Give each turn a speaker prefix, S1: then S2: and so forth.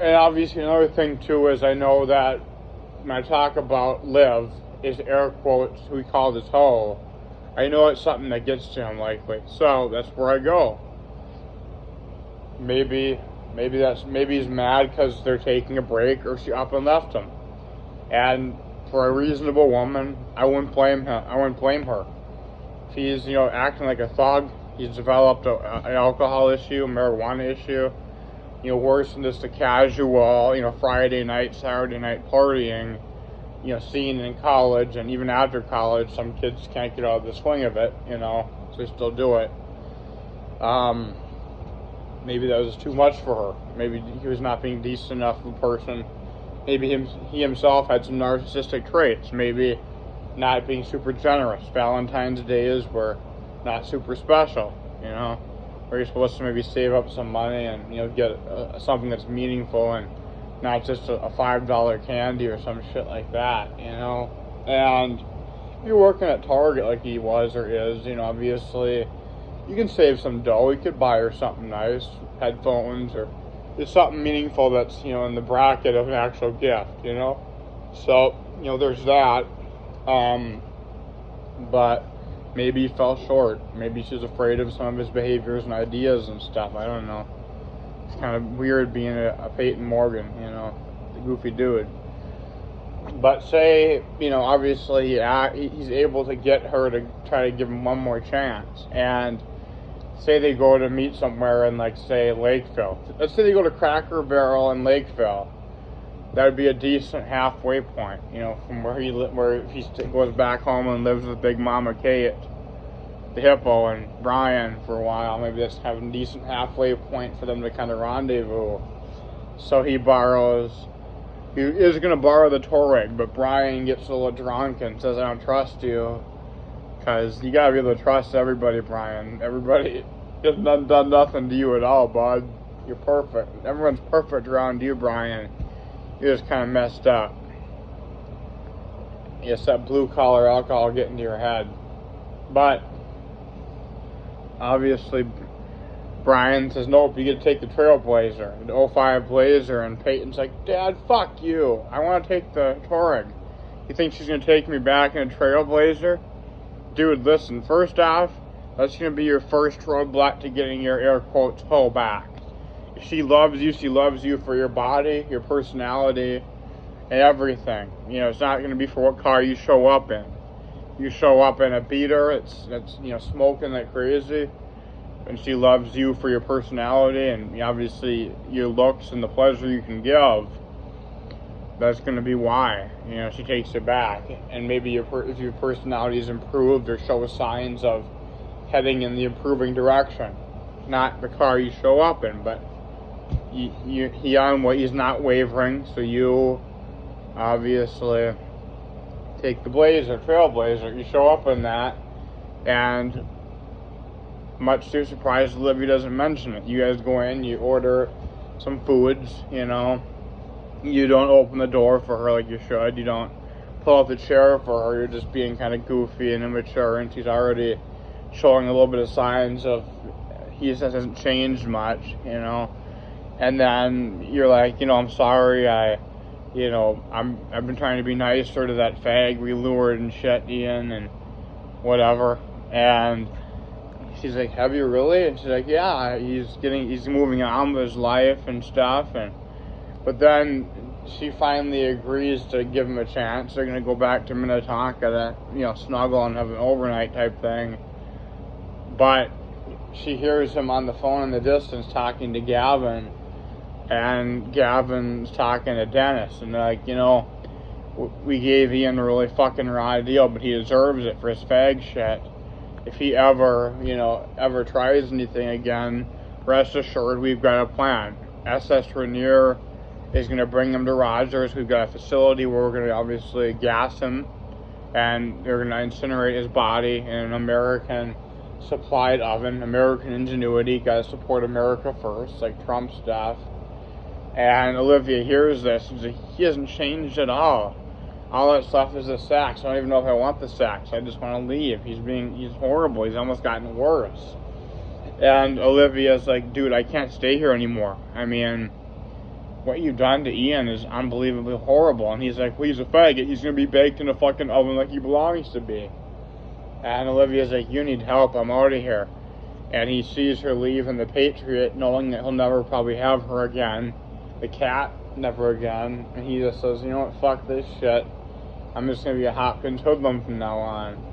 S1: and obviously another thing too is I know that when I talk about Liv, is air quotes, who he called his hoe, I know it's something that gets to him likely. So that's where I go. Maybe he's mad because they're taking a break or she up and left him. And for a reasonable woman, I wouldn't blame him. I wouldn't blame her. If he's acting like a thug, he's developed an alcohol issue, a marijuana issue. Worse than just a casual, Friday night, Saturday night partying, scene in college, and even after college, some kids can't get out of the swing of it, so they still do it. Maybe that was too much for her. Maybe he was not being decent enough of a person. Maybe he himself had some narcissistic traits. Maybe not being super generous. Valentine's Days were not super special, where you're supposed to maybe save up some money and get something that's meaningful and not just a $5 candy or some shit like that, And if you're working at Target like he was or is, obviously you can save some dough. You could buy her something nice, headphones, or just something meaningful that's in the bracket of an actual gift, So there's that. But maybe he fell short. Maybe she's afraid of some of his behaviors and ideas and stuff. I don't know. It's kind of weird being a Peyton Morgan, the goofy dude. But say, obviously he's able to get her to try to give him one more chance. And say they go to meet somewhere in, say, Lakeville. Let's say they go to Cracker Barrel in Lakeville. That would be a decent halfway point, from where he goes back home and lives with Big Mama Kate, the hippo, and Brian for a while. Maybe that's a decent halfway point for them to kind of rendezvous. So he is going to borrow the Touareg, but Brian gets a little drunk and says, I don't trust you. Because you got to be able to trust everybody, Brian. Everybody has done nothing to you at all, bud. You're perfect. Everyone's perfect around you, Brian. You're just kind of messed up. It's that blue-collar alcohol getting to your head. But obviously, Brian says, nope, you get to take the Trailblazer, the 05 Blazer, and Peyton's like, Dad, fuck you. I want to take the Touareg. You think she's going to take me back in a Trailblazer? Dude, listen, first off, that's going to be your first roadblock to getting your air quotes hoe back. If she loves you for your body, your personality, and everything. It's not going to be for what car you show up in. You show up in a beater that's smoking like crazy, and she loves you for your personality and obviously your looks and the pleasure you can give. That's going to be why she takes it back. And maybe if your personality is improved or shows signs of heading in the improving direction, not the car you show up in, but he's not wavering. So you obviously take the Blazer, Trailblazer. You show up in that, and much to your surprise, Olivia doesn't mention it. You guys go in, you order some foods, You don't open the door for her like you should. You don't pull out the chair for her. You're just being kind of goofy and immature, and she's already showing a little bit of signs of he just hasn't changed much, And then you're like, I'm sorry, I've been trying to be nicer to that fag we lured and shit, Ian, and whatever. And she's like, have you really? And she's like, yeah, he's moving on with his life and stuff. But then she finally agrees to give him a chance. They're going to go back to Minnetonka to, snuggle and have an overnight type thing. But she hears him on the phone in the distance talking to Gavin. And Gavin's talking to Dennis. And they're like, we gave Ian a really fucking raw deal, but he deserves it for his fag shit. If he ever tries anything again, rest assured we've got a plan. SS Rainier is going to bring him to Rogers. We've got a facility where we're going to obviously gas him, and they're going to incinerate his body in an American supplied oven. American ingenuity, got to support America first, like Trump stuff. And Olivia hears this, and she's like, he hasn't changed at all. All that's left is the sax. I don't even know if I want the sax. I just want to leave. He's horrible. He's almost gotten worse. And Olivia's like, dude, I can't stay here anymore. I mean, what you've done to Ian is unbelievably horrible. And he's like, well, he's a faggot. He's going to be baked in a fucking oven like he belongs to be. And Olivia's like, you need help. I'm out of here. And he sees her leave in the Patriot, knowing that he'll never probably have her again. The cat, never again. And he just says, you know what, fuck this shit. I'm just going to be a Hopkins hoodlum from now on.